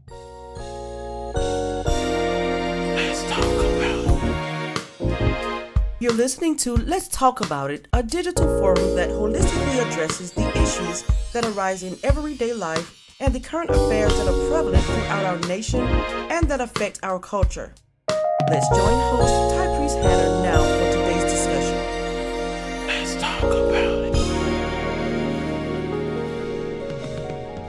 Let's talk about it. You're listening to Let's Talk About It, a digital forum that holistically addresses the issues that arise in everyday life and the current affairs that are prevalent throughout our nation and that affect our culture. Let's join host Ty Priest Hannah now for today's discussion. Let's talk about it.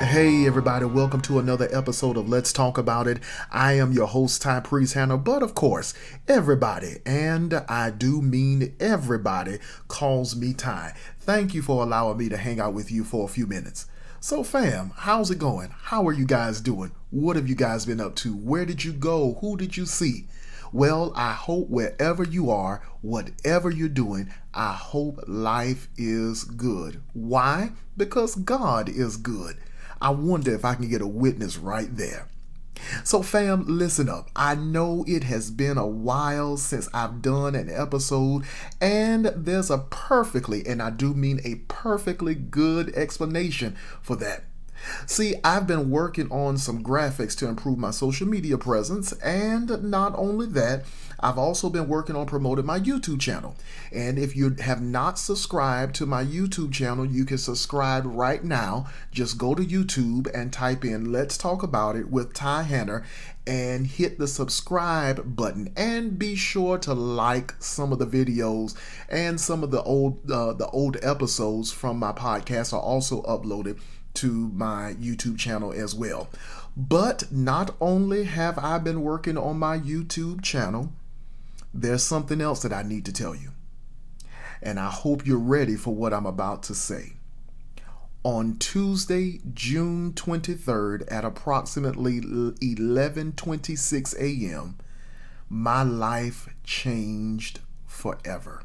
Hey everybody, welcome to another episode of Let's Talk About It. I am your host, Ty Priest Hannah, but of course, everybody, and I do mean everybody, calls me Ty. Thank you for allowing me to hang out with you for a few minutes. So fam, how's it going? How are you guys doing? What have you guys been up to? Where did you go? Who did you see? Well, I hope wherever you are, whatever you're doing, I hope life is good. Why? Because God is good. I wonder if I can get a witness right there. So fam, listen up. I know it has been a while since I've done an episode, and there's a perfectly, and I do mean a perfectly good explanation for that. See, I've been working on some graphics to improve my social media presence, and not only that, I've also been working on promoting my YouTube channel. And if you have not subscribed to my YouTube channel, you can subscribe right now. Just go to YouTube and type in Let's Talk About It with Ty Hannah and hit the subscribe button, and be sure to like some of the videos, and some of the old episodes from my podcast are also uploaded to my YouTube channel as well. But not only have I been working on my YouTube channel, there's something else that I need to tell you. And I hope you're ready for what I'm about to say. On Tuesday, June 23rd at approximately 11:26 a.m., my life changed forever.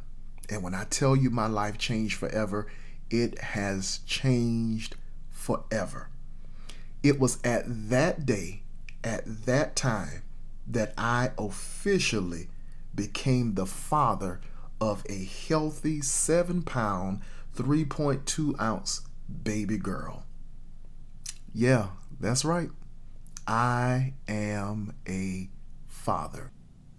And when I tell you my life changed forever, it has changed forever. It was at that day, at that time, that I officially became the father of a healthy 7-pound, 3.2-ounce baby girl. Yeah, that's right. I am a father.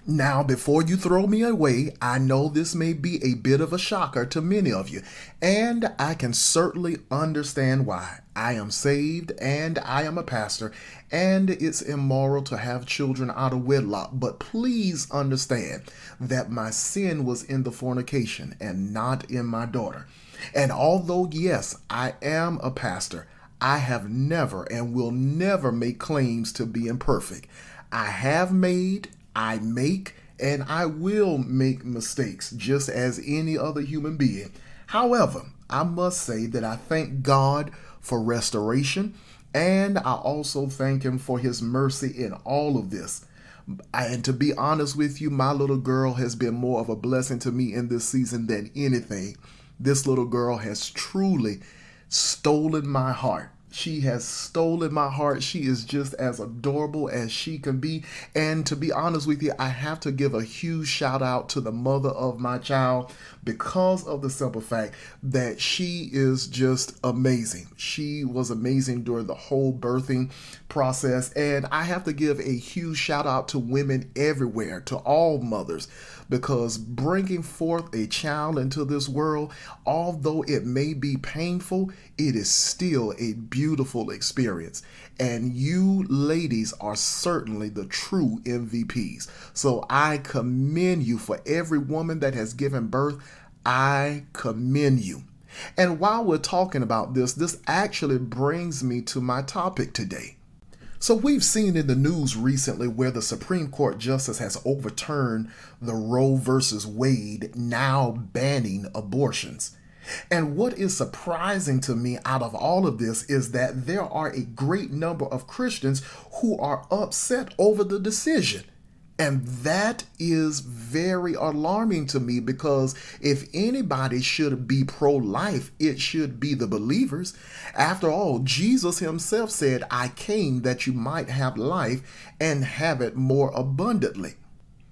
Now, before you throw me away, I know this may be a bit of a shocker to many of you, and I can certainly understand why. I am saved and I am a pastor, and it's immoral to have children out of wedlock, but please understand that my sin was in the fornication and not in my daughter. And although, yes, I am a pastor, I have never and will never make claims to being perfect. I have made, I make, and I will make mistakes just as any other human being. However, I must say that I thank God for restoration, and I also thank Him for His mercy in all of this. And to be honest with you, my little girl has been more of a blessing to me in this season than anything. This little girl has truly stolen my heart. She has stolen my heart. She is just as adorable as she can be. And to be honest with you, I have to give a huge shout out to the mother of my child because of the simple fact that she is just amazing. She was amazing during the whole birthing process. And I have to give a huge shout out to women everywhere, to all mothers, because bringing forth a child into this world, although it may be painful, it is still a beautiful experience. And you ladies are certainly the true MVPs. So I commend you. For every woman that has given birth, I commend you. And while we're talking about this actually brings me to my topic today. So we've seen in the news recently where the Supreme Court justice has overturned the Roe versus Wade, now banning abortions. And what is surprising to me out of all of this is that there are a great number of Christians who are upset over the decision. And that is very alarming to me, because if anybody should be pro-life, it should be the believers. After all, Jesus himself said, "I came that you might have life and have it more abundantly."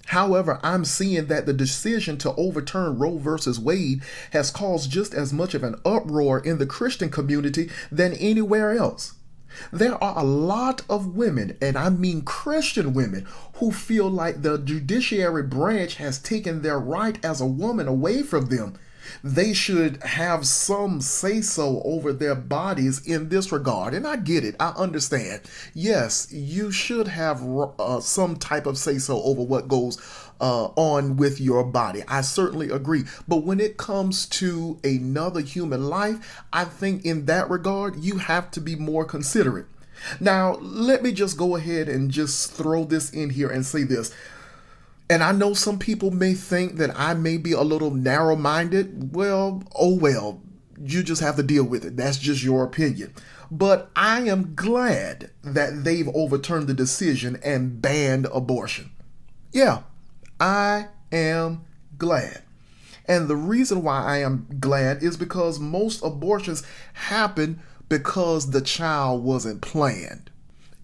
However, I'm seeing that the decision to overturn Roe versus Wade has caused just as much of an uproar in the Christian community than anywhere else. There are a lot of women, and I mean Christian women, who feel like the judiciary branch has taken their right as a woman away from them. They should have some say so over their bodies in this regard. And I get it, I understand. Yes, you should have some type of say so over what goes on with your body. I certainly agree. But when it comes to another human life, I think in that regard, you have to be more considerate. Now, let me just go ahead and just throw this in here and say this. And I know some people may think that I may be a little narrow minded. Well, oh well, you just have to deal with it. That's just your opinion. But I am glad that they've overturned the decision and banned abortion. Yeah, I am glad. And the reason why I am glad is because most abortions happen because the child wasn't planned.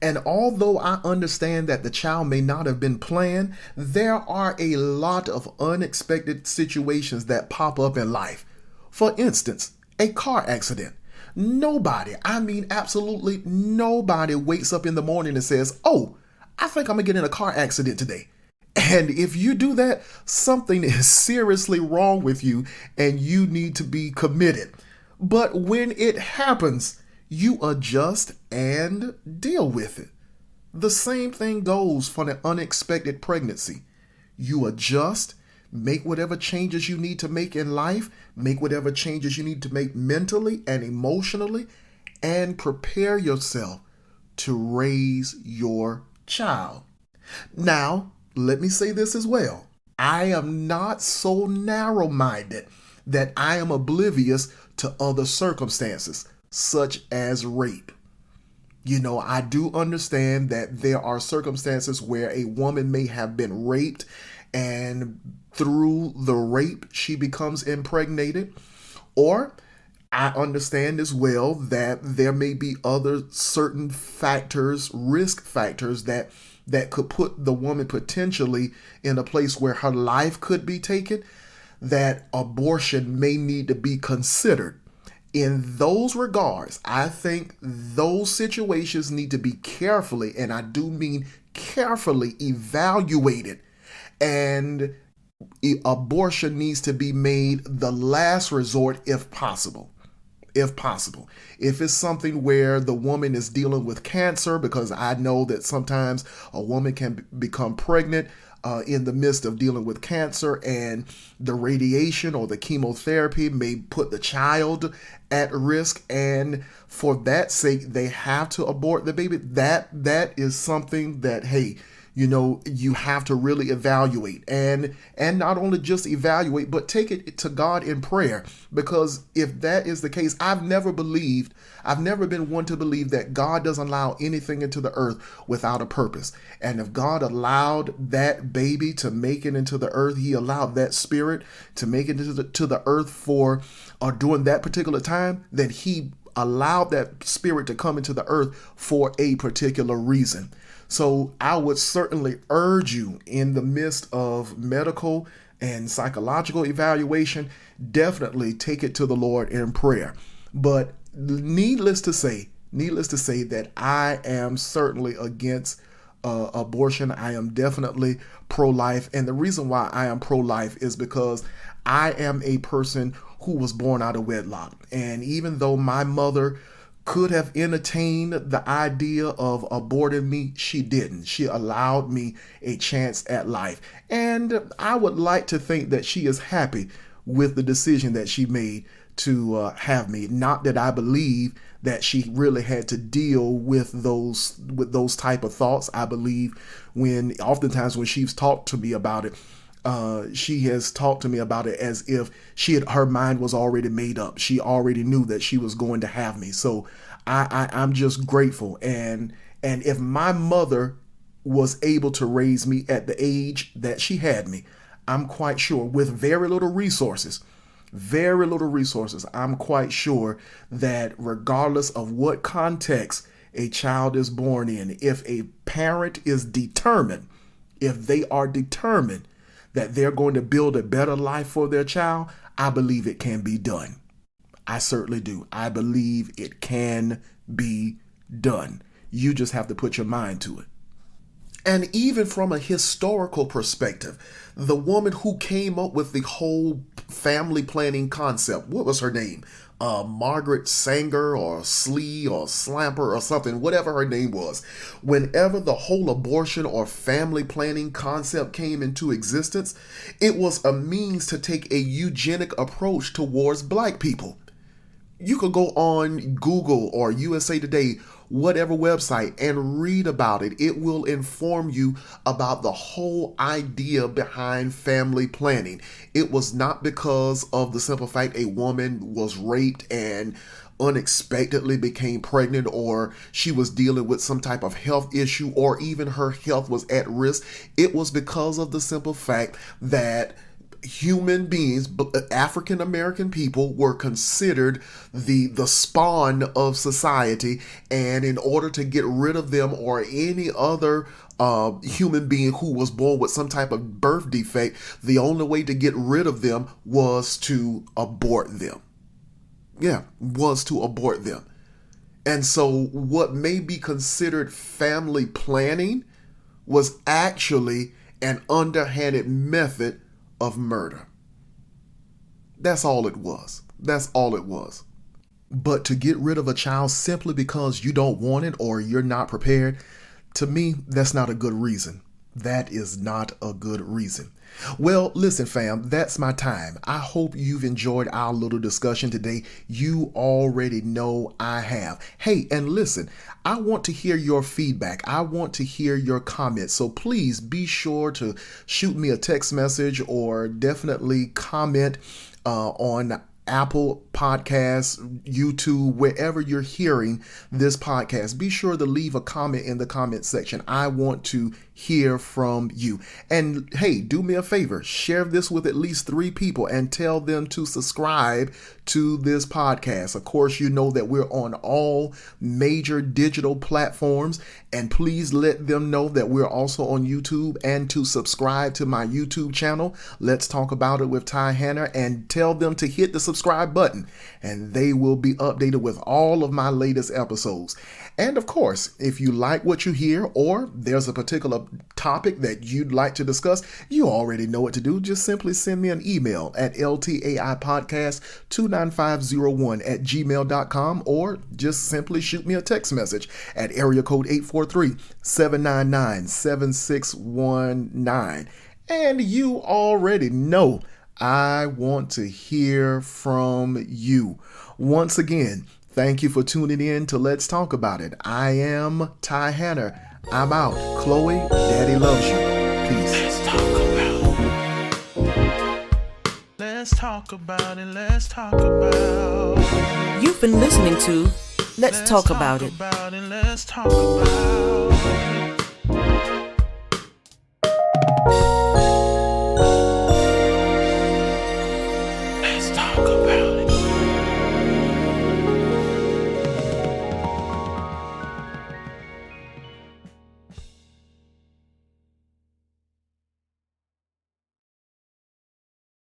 And although I understand that the child may not have been planned, there are a lot of unexpected situations that pop up in life. For instance, a car accident. Nobody, I mean absolutely nobody, wakes up in the morning and says, "Oh, I think I'm gonna get in a car accident today." And if you do that, something is seriously wrong with you and you need to be committed. But when it happens, you adjust and deal with it. The same thing goes for an unexpected pregnancy. You adjust, make whatever changes you need to make in life, make whatever changes you need to make mentally and emotionally, and prepare yourself to raise your child. Now, let me say this as well. I am not so narrow minded that I am oblivious to other circumstances, such as rape. You know, I do understand that there are circumstances where a woman may have been raped, and through the rape, she becomes impregnated. Or I understand as well that there may be other certain factors, risk factors that could put the woman potentially in a place where her life could be taken, that abortion may need to be considered. In those regards, I think those situations need to be carefully, and I do mean carefully, evaluated. And abortion needs to be made the last resort if possible. If possible. If it's something where the woman is dealing with cancer, because I know that sometimes a woman can become pregnant in the midst of dealing with cancer, and the radiation or the chemotherapy may put the child at risk, and for that sake they have to abort the baby. That is something that, hey, you know, you have to really evaluate, and not only just evaluate, but take it to God in prayer. Because if that is the case, I've never been one to believe that God doesn't allow anything into the earth without a purpose. And if God allowed that baby to make it into the earth, he allowed that spirit to make it to the earth for during that particular time, then he allowed that spirit to come into the earth for a particular reason. So I would certainly urge you, in the midst of medical and psychological evaluation, definitely take it to the Lord in prayer. But needless to say that I am certainly against abortion. I am definitely pro-life. And the reason why I am pro-life is because I am a person who was born out of wedlock. And even though my mother could have entertained the idea of aborting me, she didn't. She allowed me a chance at life. And I would like to think that she is happy with the decision that she made to have me. Not that I believe that she really had to deal with those type of thoughts. I believe oftentimes when she's talked to me about it, she has talked to me about it as if her mind was already made up. She already knew that she was going to have me. So I'm just grateful. And if my mother was able to raise me at the age that she had me, I'm quite sure, with very little resources, I'm quite sure that regardless of what context a child is born in, if a parent is determined, if they are determined that they're going to build a better life for their child, I believe it can be done. I certainly do. I believe it can be done. You just have to put your mind to it. And even from a historical perspective, the woman who came up with the whole family planning concept, what was her name? Margaret Sanger or Slee or Slamper or something, whatever her name was. Whenever the whole abortion or family planning concept came into existence, it was a means to take a eugenic approach towards black people. You could go on Google or USA Today, whatever website, and read about it. It will inform you about the whole idea behind family planning. It was not because of the simple fact a woman was raped and unexpectedly became pregnant, or she was dealing with some type of health issue, or even her health was at risk. It was because of the simple fact that human beings, African American people, were considered the spawn of society, and in order to get rid of them or any other human being who was born with some type of birth defect, the only way to get rid of them was to abort them. Was to abort them. And so what may be considered family planning was actually an underhanded method of murder. That's all it was. That's all it was. But to get rid of a child simply because you don't want it or you're not prepared, to me, that's not a good reason. That is not a good reason. Well, listen, fam, that's my time. I hope you've enjoyed our little discussion today. You already know I have. Hey, and listen, I want to hear your feedback. I want to hear your comments. So please be sure to shoot me a text message or definitely comment on Apple Podcasts, YouTube, wherever you're hearing this podcast. Be sure to leave a comment in the comment section. I want to hear from you. And hey, do me a favor, share this with at least 3 people and tell them to subscribe to this podcast. Of course, you know that we're on all major digital platforms, and please let them know that we're also on YouTube and to subscribe to my YouTube channel. Let's Talk About It with Ty Hanner, and tell them to hit the subscribe button, and they will be updated with all of my latest episodes. And of course, if you like what you hear or there's a particular topic that you'd like to discuss, you already know what to do. Just simply send me an email at ltaipodcast29501@gmail.com, or just simply shoot me a text message at area code 843-799-7619. And you already know I want to hear from you. Once again, thank you for tuning in to Let's Talk About It. I am Ty Hanner. I'm out. Chloe, Daddy loves you. Peace. Let's talk about it. Let's talk about it. Let's talk about it. You've been listening to Let's Talk About It. Let's talk about it.